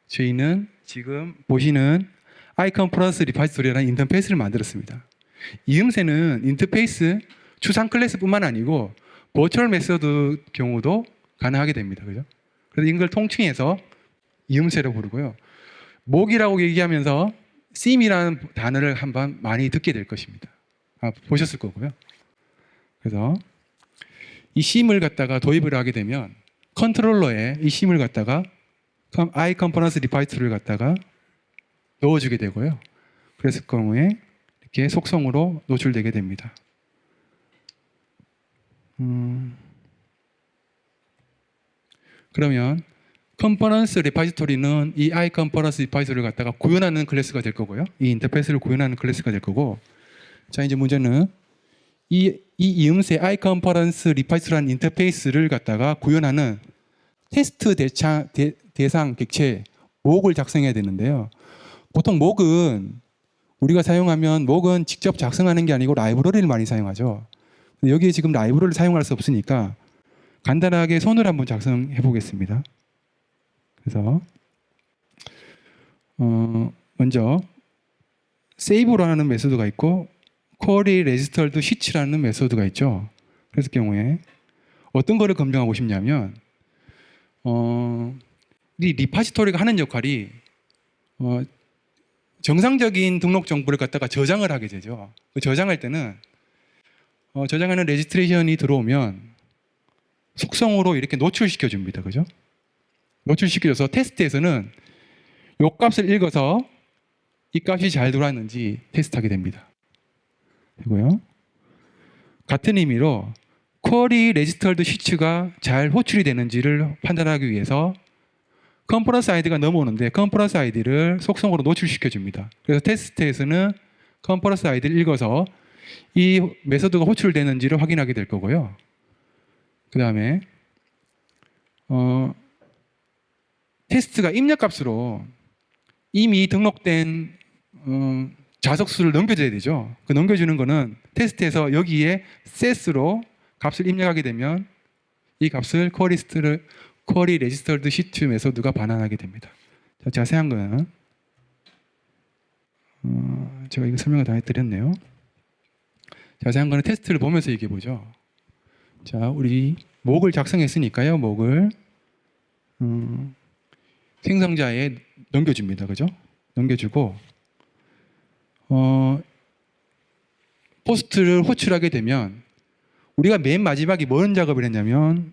저희는 지금 보시는 iComponents 리파지토리라는 인터페이스를 만들었습니다. 이음새는 인터페이스 추상 클래스뿐만 아니고 버추얼 메서드 경우도 가능하게 됩니다. 그죠? 그래서 이걸 통칭해서 이음새로 부르고요. 목이라고 얘기하면서 sim이라는 단어를 한번 많이 듣게 될 것입니다. 보셨을 거고요. 그래서 이 sim을 갖다가 도입을 하게 되면 컨트롤러에 이 sim을 갖다가 iComponents 리파지토리를 갖다가 넣어주게 되고요. 그랬을 경우에 이렇게 속성으로 노출되게 됩니다. 그러면 컴포넌트 리파지토리는 이 iComponents 리파지토리를 갖다가 구현하는 클래스가 될 거고요. 이 인터페이스를 구현하는 클래스가 될 거고. 자, 이제 문제는 이 이음새 iComponents 리파지토리라는 인터페이스를 갖다가 구현하는 테스트 대상 객체 목을 작성해야 되는데요. 보통 목은 우리가 사용하면 목은 직접 작성하는 게 아니고 라이브러리를 많이 사용하죠. 여기에 지금 라이브러리를 사용할 수 없으니까 간단하게 손으로 한번 작성해 보겠습니다. 그래서 먼저 save라는 메소드가 있고 query registered switch라는 메소드가 있죠. 그랬을 경우에 어떤 거를 검증하고 싶냐면 이 리파지토리가 하는 역할이 정상적인 등록 정보를 갖다가 저장을 하게 되죠. 그 저장할 때는 저장하는 레지스트레이션이 들어오면 속성으로 이렇게 노출시켜 줍니다. 그죠? 노출시켜줘서 테스트에서는 이 값을 읽어서 이 값이 잘 들어왔는지 테스트하게 됩니다. 그리고요. 같은 의미로 query registered switch가 잘 호출이 되는지를 판단하기 위해서 컴포넌트 아이디가 넘어오는데 컴포넌트 아이디를 속성으로 노출시켜 줍니다. 그래서 테스트에서는 컴포넌트 아이디를 읽어서 이 메소드가 호출되는지를 확인하게 될 거고요. 그 다음에 테스트가 입력값으로 이미 등록된 자석수를 넘겨줘야 되죠. 그 넘겨주는 거는 테스트에서 여기에 set으로 값을 입력하게 되면 이 값을 query registered sheet 메소드가 반환하게 됩니다. 자, 자세한 거는 제가 이거 설명을 다 해드렸네요. 자세한 거는 테스트를 보면서 얘기해 보죠. 자, 우리 목을 작성했으니까요. 목을 생성자에 넘겨줍니다. 그죠? 넘겨주고 포스트를 호출하게 되면 우리가 맨 마지막에 뭔 작업을 했냐면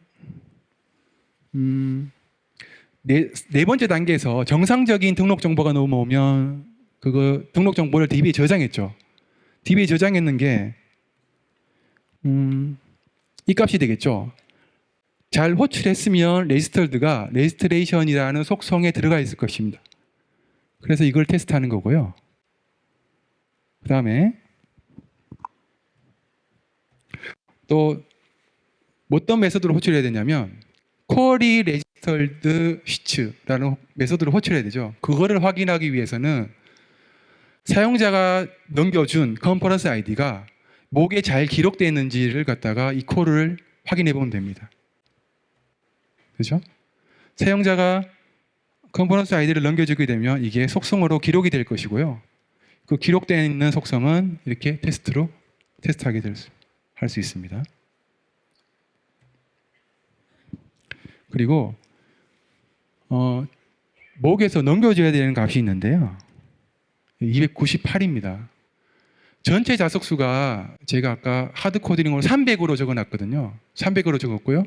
네 번째 단계에서 정상적인 등록 정보가 넘어오면 그거 등록 정보를 DB에 저장했죠. DB에 저장했는 게 이 값이 되겠죠. 잘 호출했으면 레지스터드가 레지스트레이션이라는 속성에 들어가 있을 것입니다. 그래서 이걸 테스트하는 거고요. 그 다음에 또 어떤 메소드로 호출해야 되냐면 query registered sheets라는 메소드로 호출해야 되죠. 그거를 확인하기 위해서는 사용자가 넘겨준 컨퍼런스 아이디가 목에 잘 기록되어 있는지를 갖다가 이 콜을 확인해 보면 됩니다. 그렇죠? 사용자가 컨퍼런스 아이디를 넘겨주게 되면 이게 속성으로 기록이 될 것이고요. 그 기록되어 있는 속성은 이렇게 테스트하게 할 수 있습니다. 그리고 목에서 넘겨줘야 되는 값이 있는데요. 298입니다. 전체 자석수가 제가 아까 하드 코딩으로 300으로 적어놨거든요. 300으로 적었고요.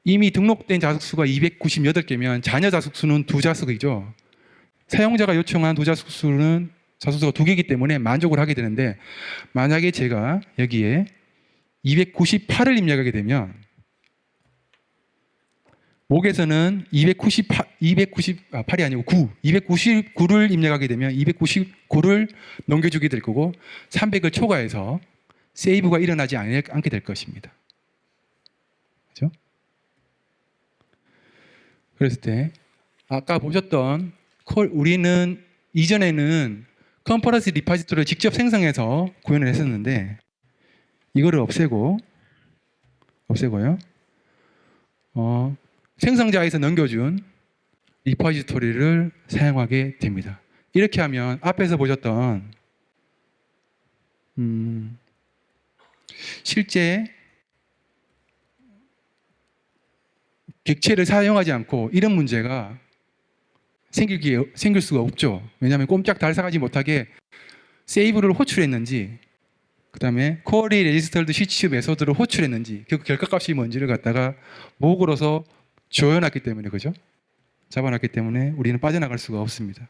이미 등록된 자석수가 298개면 잔여 자석수는 2자석이죠. 사용자가 요청한 자석수가 2개이기 때문에 만족을 하게 되는데 만약에 제가 여기에 298을 입력하게 되면 목에서는 298이 아니고 299를 입력하게 되면 299를 넘겨주게 될 거고 300을 초과해서 세이브가 일어나지 않게 될 것입니다. 그렇죠? 그랬을 때 아까 보셨던 우리는 이전에는 컨퍼런스 리파지토리를 직접 생성해서 구현을 했었는데 이거를 없애고요. 생성자에서 넘겨준 리포지토리를 사용하게 됩니다. 이렇게 하면 앞에서 보셨던 실제 객체를 사용하지 않고 이런 문제가 생길 수가 없죠. 왜냐하면 꼼짝 달싹하지 못하게 세이브를 호출했는지 그 다음에 query registered sheets 메소드를 호출했는지 그 결과값이 뭔지를 갖다가 목으로서 조여놨기 때문에 그죠? 잡아놨기 때문에 우리는 빠져나갈 수가 없습니다.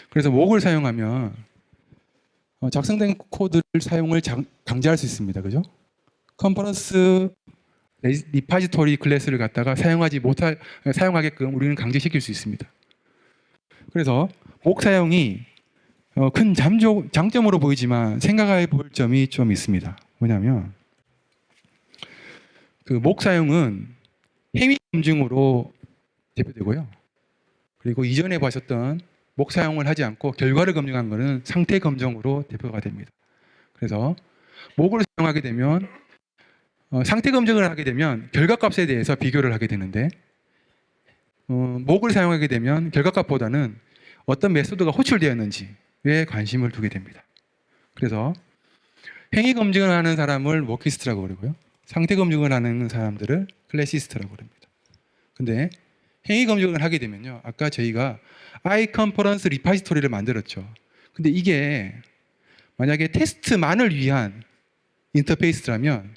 그래서 목을 사용하면 작성된 코드를 사용을 강제할 수 있습니다. 그죠? 컨퍼런스 리파지토리 클래스를 갖다가 사용하게끔 우리는 강제시킬 수 있습니다. 그래서 목 사용이 큰 장점으로 보이지만 생각해 볼 점이 좀 있습니다. 뭐냐면 그 목 사용은 행위 검증으로 대표되고요. 그리고 이전에 보셨던 목 사용을 하지 않고 결과를 검증한 것은 상태 검증으로 대표가 됩니다. 그래서 목을 사용하게 되면 상태 검증을 하게 되면 결과값에 대해서 비교를 하게 되는데 목을 사용하게 되면 결과값보다는 어떤 메소드가 호출되었는지에 관심을 두게 됩니다. 그래서 행위 검증을 하는 사람을 워키스트라고 그러고요. 상태 검증을 하는 사람들을 클래시스트라고 그럽니다. 근데 행위 검증을 하게 되면요. 아까 저희가 iConference 리파지토리를 만들었죠. 근데 이게 만약에 테스트만을 위한 인터페이스라면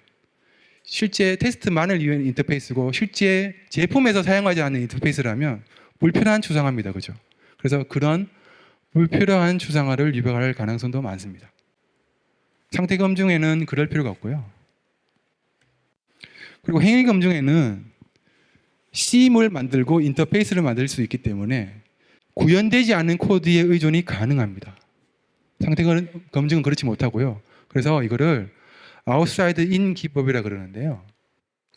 실제 테스트만을 위한 인터페이스고 실제 제품에서 사용하지 않는 인터페이스라면 불편한 추상화입니다. 그죠? 그래서 그런 불필요한 추상화를 유발할 가능성도 많습니다. 상태 검증에는 그럴 필요가 없고요. 그리고 행위 검증에는 C임을 만들고 인터페이스를 만들 수 있기 때문에 구현되지 않은 코드의 의존이 가능합니다. 상태 검증은 그렇지 못하고요. 그래서 이거를 아웃사이드 인 기법이라 그러는데요.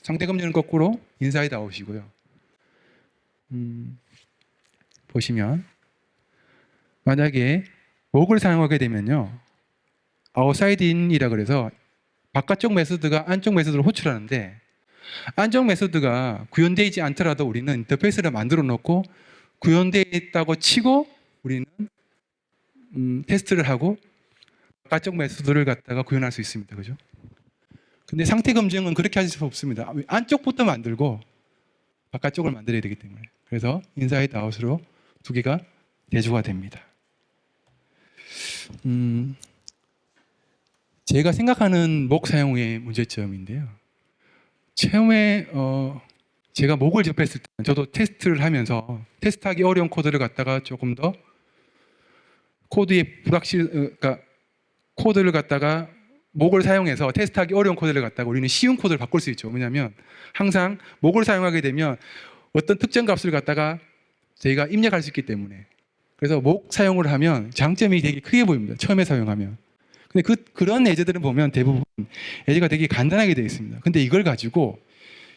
상태 검증은 거꾸로 인사이드 아웃이고요. 보시면 만약에 목을 사용하게 되면요. 아웃사이드 인이라 그래서 바깥쪽 메소드가 안쪽 메소드를 호출하는데 안쪽 메소드가 구현되지 않더라도 우리는 인터페이스를 만들어 놓고 구현되어 있다고 치고 우리는 테스트를 하고 바깥쪽 매수들을 갖다가 구현할 수 있습니다. 그죠? 근데 상태 검증은 그렇게 할 수 없습니다. 안쪽부터 만들고 바깥쪽을 만들어야 되기 때문에. 그래서 인사이드 아웃으로 두 개가 대조가 됩니다. 제가 생각하는 목 사용의 문제점인데요. 처음에 제가 목을 접했을 때 저도 테스트를 하면서 테스트하기 어려운 코드를 갖다가 조금 더 코드의 그러니까 코드를 갖다가 목을 사용해서 테스트하기 어려운 코드를 갖다가 우리는 쉬운 코드를 바꿀 수 있죠. 왜냐하면 항상 목을 사용하게 되면 어떤 특정 값을 갖다가 저희가 입력할 수 있기 때문에. 그래서 목 사용을 하면 장점이 되게 크게 보입니다. 처음에 사용하면. 근데 그런 예제들은 보면 대부분 예제가 되게 간단하게 되어 있습니다. 근데 이걸 가지고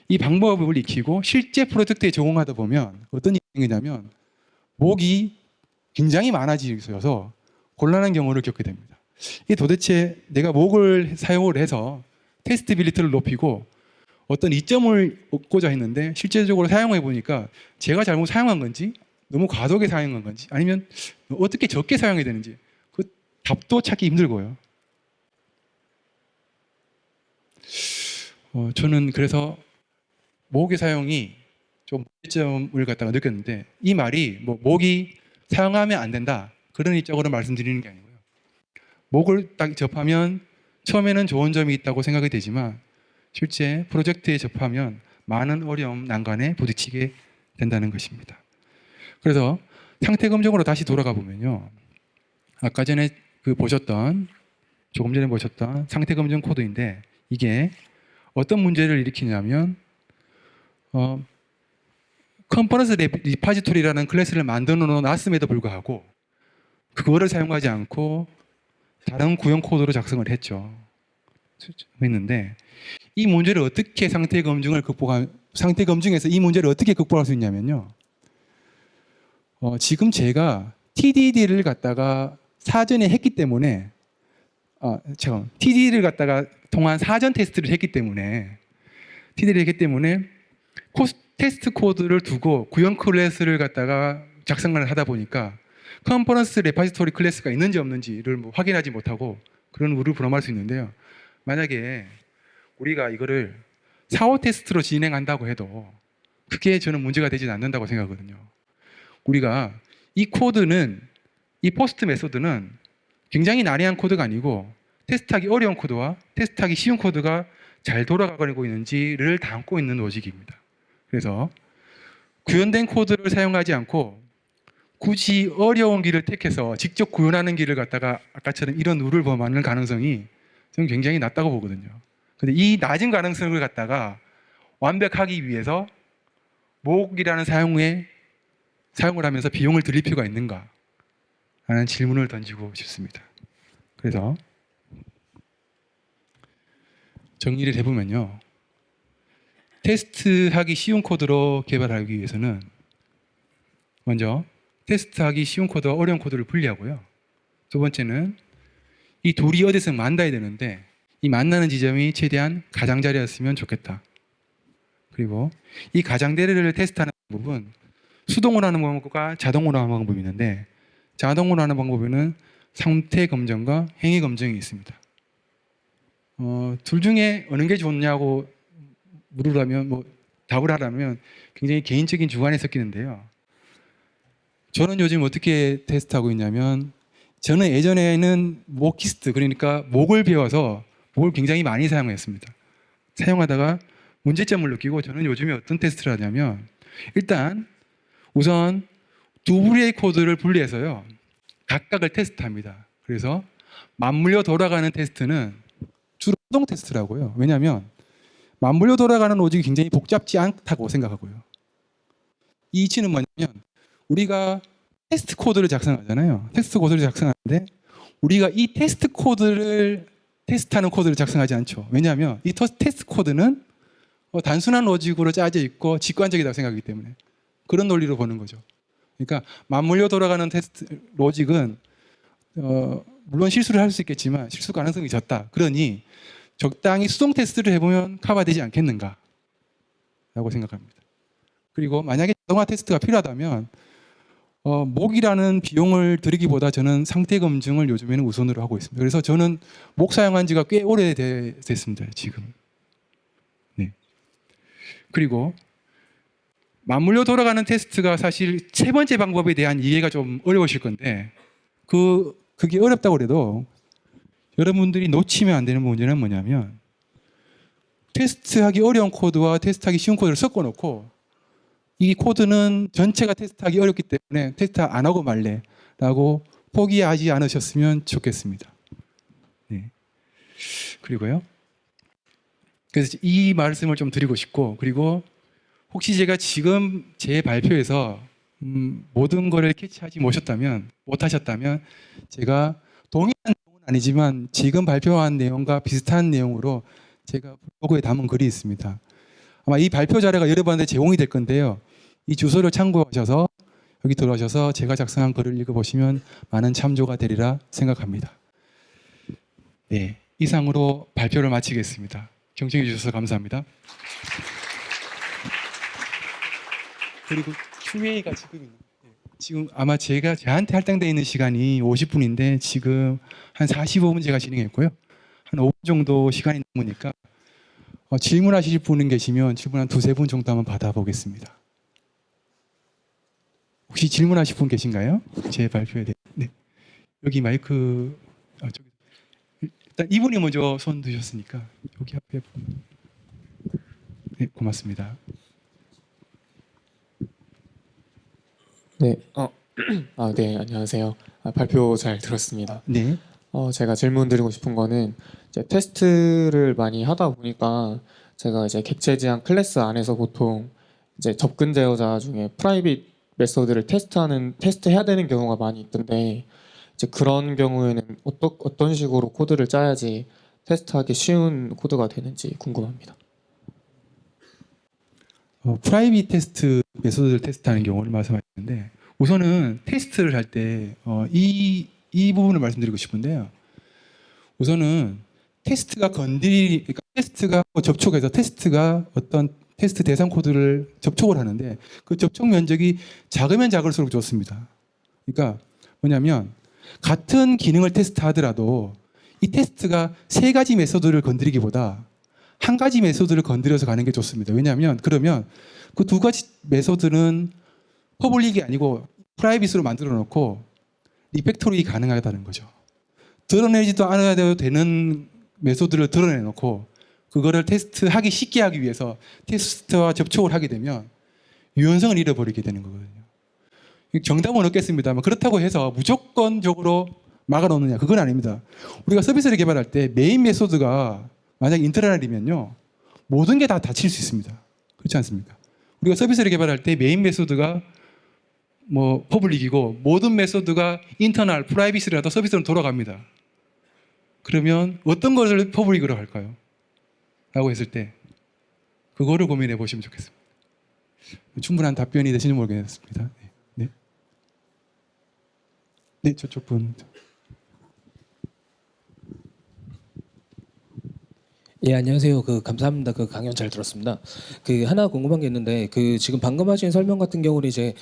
이 방법을 익히고 실제 프로젝트에 적용하다 보면 어떤 일이 생기냐면 목이 굉장히 많아지셔서 곤란한 경우를 겪게 됩니다. 이게 도대체 내가 목을 사용을 해서 테스트빌리티를 높이고 어떤 이점을 얻고자 했는데 실제적으로 사용해 보니까 제가 잘못 사용한 건지 너무 과도하게 사용한 건지 아니면 어떻게 적게 사용해야 되는지 그 답도 찾기 힘들고요. 저는 그래서 목의 사용이 좀 문제점을 갖다가 느꼈는데 이 말이 뭐 목이 사용하면 안 된다 그런 입장으로 말씀드리는 게 아니고요. 목을 딱 접하면 처음에는 좋은 점이 있다고 생각이 되지만 실제 프로젝트에 접하면 많은 어려움, 난관에 부딪히게 된다는 것입니다. 그래서 상태 검증으로 다시 돌아가 보면요. 아까 전에 조금 전에 보셨던 상태 검증 코드인데 이게 어떤 문제를 일으키냐면 컴포넌트 리파지토리라는 클래스를 만들어 놨음에도 불구하고 그거를 사용하지 않고 다른 구형 코드로 작성을 했는데 이 문제를 어떻게 상태 검증에서 이 문제를 어떻게 극복할 수 있냐면요. 지금 제가 TDD를 갖다가 사전에 했기 때문에 TDD를 갖다가 통한 사전 테스트를 했기 때문에 테스트 코드를 두고 구형 클래스를 갖다가 작성을 하다 보니까 컴포넌트 레파지토리 클래스가 있는지 없는지를 확인하지 못하고 그런 우를 부람할 수 있는데요. 만약에 우리가 이거를 4호 테스트로 진행한다고 해도 그게 저는 문제가 되지 않는다고 생각하거든요. 우리가 이 포스트 메소드는 굉장히 난해한 코드가 아니고 테스트하기 어려운 코드와 테스트하기 쉬운 코드가 잘 돌아가고 있는지를 담고 있는 로직입니다. 그래서 구현된 코드를 사용하지 않고 굳이 어려운 길을 택해서 직접 구현하는 길을 갖다가 아까처럼 이런 룰을 범하는 가능성이 저는 굉장히 낮다고 보거든요. 근데 이 낮은 가능성을 갖다가 완벽하기 위해서 목이라는 사용을 하면서 비용을 들일 필요가 있는가 하는 질문을 던지고 싶습니다. 그래서 정리를 해보면요. 테스트하기 쉬운 코드로 개발하기 위해서는 먼저 테스트하기 쉬운 코드와 어려운 코드를 분리하고요. 두 번째는 이 둘이 어디서 만나야 되는데 이 만나는 지점이 최대한 가장자리였으면 좋겠다. 그리고 이 가장자리를 테스트하는 방법은 수동으로 하는 방법과 자동으로 하는 방법이 있는데 자동으로 하는 방법에는 상태 검증과 행위 검증이 있습니다. 둘 중에 어느 게 좋냐고 물으라면 답을 하라면 굉장히 개인적인 주관이 섞이는데요. 저는 요즘 어떻게 테스트하고 있냐면 저는 예전에는 모키스트 그러니까 목을 배워서 목을 굉장히 많이 사용했습니다. 사용하다가 문제점을 느끼고 저는 요즘에 어떤 테스트를 하냐면 일단 우선 두 부류의 코드를 분리해서요. 각각을 테스트합니다. 그래서 맞물려 돌아가는 테스트는 주로 수동 테스트라고요. 왜냐하면 맞물려 돌아가는 로직이 굉장히 복잡지 않다고 생각하고요. 이 이치는 뭐냐면 우리가 테스트 코드를 작성하잖아요. 테스트 코드를 작성하는데 우리가 이 테스트 코드를 테스트하는 코드를 작성하지 않죠. 왜냐하면 이 테스트 코드는 단순한 로직으로 짜져 있고 직관적이라고 생각하기 때문에 그런 논리로 보는 거죠. 그러니까 맞물려 돌아가는 테스트 로직은 물론 실수를 할 수 있겠지만 실수 가능성이 적다. 그러니 적당히 수동 테스트를 해보면 커버되지 않겠는가 라고 생각합니다. 그리고 만약에 자동화 테스트가 필요하다면 목이라는 비용을 들이기보다 저는 상태 검증을 요즘에는 우선으로 하고 있습니다. 그래서 저는 목 사용한 지가 꽤 오래됐습니다. 지금. 네. 그리고 맞물려 돌아가는 테스트가 사실 세 번째 방법에 대한 이해가 좀 어려우실 건데 그게 어렵다고 그래도 여러분들이 놓치면 안 되는 문제는 뭐냐면 테스트하기 어려운 코드와 테스트하기 쉬운 코드를 섞어 놓고 이 코드는 전체가 테스트하기 어렵기 때문에 테스트 안 하고 말래라고 포기하지 않으셨으면 좋겠습니다. 네. 그리고요. 그래서 이 말씀을 좀 드리고 싶고, 그리고 혹시 제가 지금 제 발표에서 모든 거를 캐치하지 못하셨다면 제가 동일한 내용은 아니지만 지금 발표한 내용과 비슷한 내용으로 제가 블로그에 담은 글이 있습니다. 아마 이 발표 자료가 여러분한테 제공이 될 건데요. 이 주소를 참고하셔서 여기 들어오셔서 제가 작성한 글을 읽어보시면 많은 참조가 되리라 생각합니다. 네, 이상으로 발표를 마치겠습니다. 경청해 주셔서 감사합니다. 그리고 Q&A가 지금 아마 저한테 할당되어 있는 시간이 50분인데 지금 한 45분 제가 진행했고요. 한 5분 정도 시간이 남으니까 질문하실 분 계시면 질문 한 두세 분 정도 한번 받아보겠습니다. 혹시 질문하실 분 계신가요? 제 발표에 대해. 네. 여기 마이크 저기. 일단 이분이 먼저 손 드셨으니까 여기 앞에. 네, 고맙습니다. 네, 네, 안녕하세요. 발표 잘 들었습니다. 네. 제가 질문 드리고 싶은 거는 이제 테스트를 많이 하다 보니까 제가 이제 객체 지향 클래스 안에서 보통 이제 접근 제어자 중에 프라이빗 메서드를 테스트해야 되는 경우가 많이 있던데 이제 그런 경우에는 어떤 식으로 코드를 짜야지 테스트하기 쉬운 코드가 되는지 궁금합니다. 프라이빗 테스트 메소드를 테스트하는 경우를 말씀하셨는데 우선은 테스트를 할 때 이 부분을 말씀드리고 싶은데요. 우선은 그러니까 테스트가 접촉해서 테스트가 어떤 테스트 대상 코드를 접촉을 하는데 그 접촉 면적이 작으면 작을수록 좋습니다. 그러니까 뭐냐면 같은 기능을 테스트하더라도 이 테스트가 세 가지 메소드를 건드리기보다 한 가지 메소드를 건드려서 가는 게 좋습니다. 왜냐하면 그러면 그 두 가지 메소드는 퍼블릭이 아니고 프라이빗으로 만들어 놓고 리팩토리 가능하다는 거죠. 드러내지도 않아도 되는 메소드를 드러내 놓고 그거를 테스트하기 쉽게 하기 위해서 테스트와 접촉을 하게 되면 유연성을 잃어버리게 되는 거거든요. 정답은 없겠습니다만 그렇다고 해서 무조건적으로 막아놓느냐 그건 아닙니다. 우리가 서비스를 개발할 때 메인 메소드가 만약 인터널이면요 모든 게 다 닫힐 수 있습니다. 그렇지 않습니까? 우리가 서비스를 개발할 때 메인 메소드가 퍼블릭이고 모든 메소드가 인터널 프라이빗이라도 서비스로 돌아갑니다. 그러면 어떤 것을 퍼블릭으로 할까요? 라고 했을 때 그거를 고민해 보시면 좋겠습니다. 충분한 답변이 되시는지 모르겠습니다. 네, 네. 네, 저쪽 분. 예, 안녕하세요. 감사합니다. 강연 잘 들었습니다. 하나 궁금한 게 있는데, 지금 방금 하신 설명 같은 경우는 이제,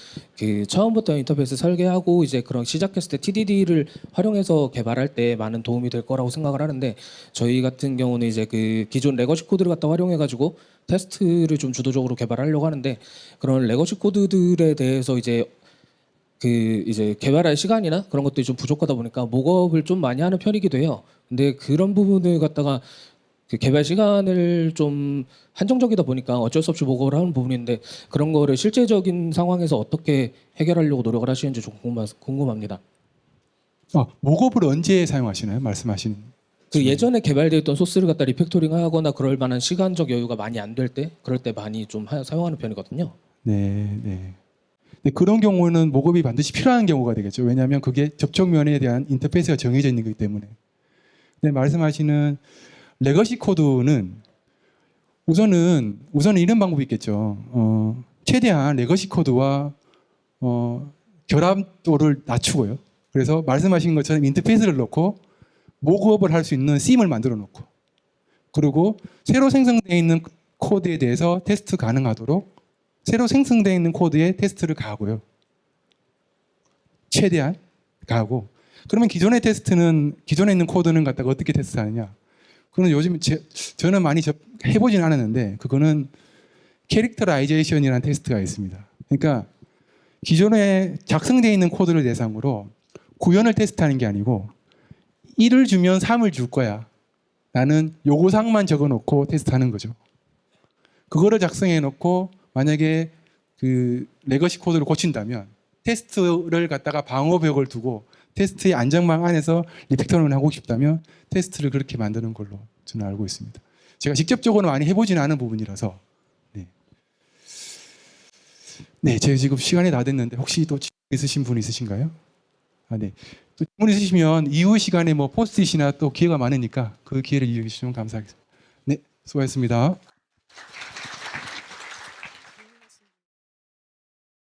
처음부터 인터페이스 설계하고, 이제 그런 시작했을 때 TDD를 활용해서 개발할 때 많은 도움이 될 거라고 생각을 하는데, 저희 같은 경우는 이제 기존 레거시 코드를 갖다 활용해가지고, 테스트를 좀 주도적으로 개발하려고 하는데, 그런 레거시 코드들에 대해서 이제 개발할 시간이나 그런 것들이 좀 부족하다 보니까 목업을 좀 많이 하는 편이기도 해요. 근데 그런 부분을 갖다가 개발 시간을 좀 한정적이다 보니까 어쩔 수 없이 목업을 하는 부분인데 그런 거를 실제적인 상황에서 어떻게 해결하려고 노력을 하시는지 좀 궁금합니다. 목업을 언제 사용하시나요? 말씀하신. 예전에 개발되어 있던 소스를 갖다 리팩토링하거나 그럴 만한 시간적 여유가 많이 안 될 때 그럴 때 많이 좀 사용하는 편이거든요. 네, 네. 네, 그런 경우는 목업이 반드시 필요한 경우가 되겠죠. 왜냐하면 그게 접촉면에 대한 인터페이스가 정해져 있는 거기 때문에. 네, 말씀하시는 레거시 코드는 우선은 이런 방법이 있겠죠. 최대한 레거시 코드와 결합도를 낮추고요. 그래서 말씀하신 것처럼 인터페이스를 넣고 목업을 할 수 있는 sim을 만들어 놓고 그리고 새로 생성되어 있는 코드에 대해서 테스트 가능하도록 새로 생성되어 있는 코드에 테스트를 가하고요. 최대한 가고 그러면 기존의 테스트는 기존에 있는 코드는 갖다가 어떻게 테스트하느냐? 그거는 요즘 저는 많이 해보진 않았는데 그거는 캐릭터라이제이션이라는 테스트가 있습니다. 그러니까 기존에 작성되어 있는 코드를 대상으로 구현을 테스트하는 게 아니고 1을 주면 3을 줄 거야. 라는 요구사항만 적어놓고 테스트하는 거죠. 그거를 작성해 놓고 만약에 그 레거시 코드를 고친다면 테스트를 갖다가 방어벽을 두고 테스트의 안전망 안에서 리팩터링을 하고 싶다면 테스트를 그렇게 만드는 걸로 저는 알고 있습니다. 제가 직접적으로 많이 해보지는 않은 부분이라서. 네, 제가 지금 시간이 다 됐는데 혹시 또 질문 있으신 분 있으신가요? 네. 또 질문 있으시면 이후 시간에 뭐 포스트잇이나 또 기회가 많으니까 그 기회를 이용해 주시면 감사하겠습니다. 네, 수고하셨습니다.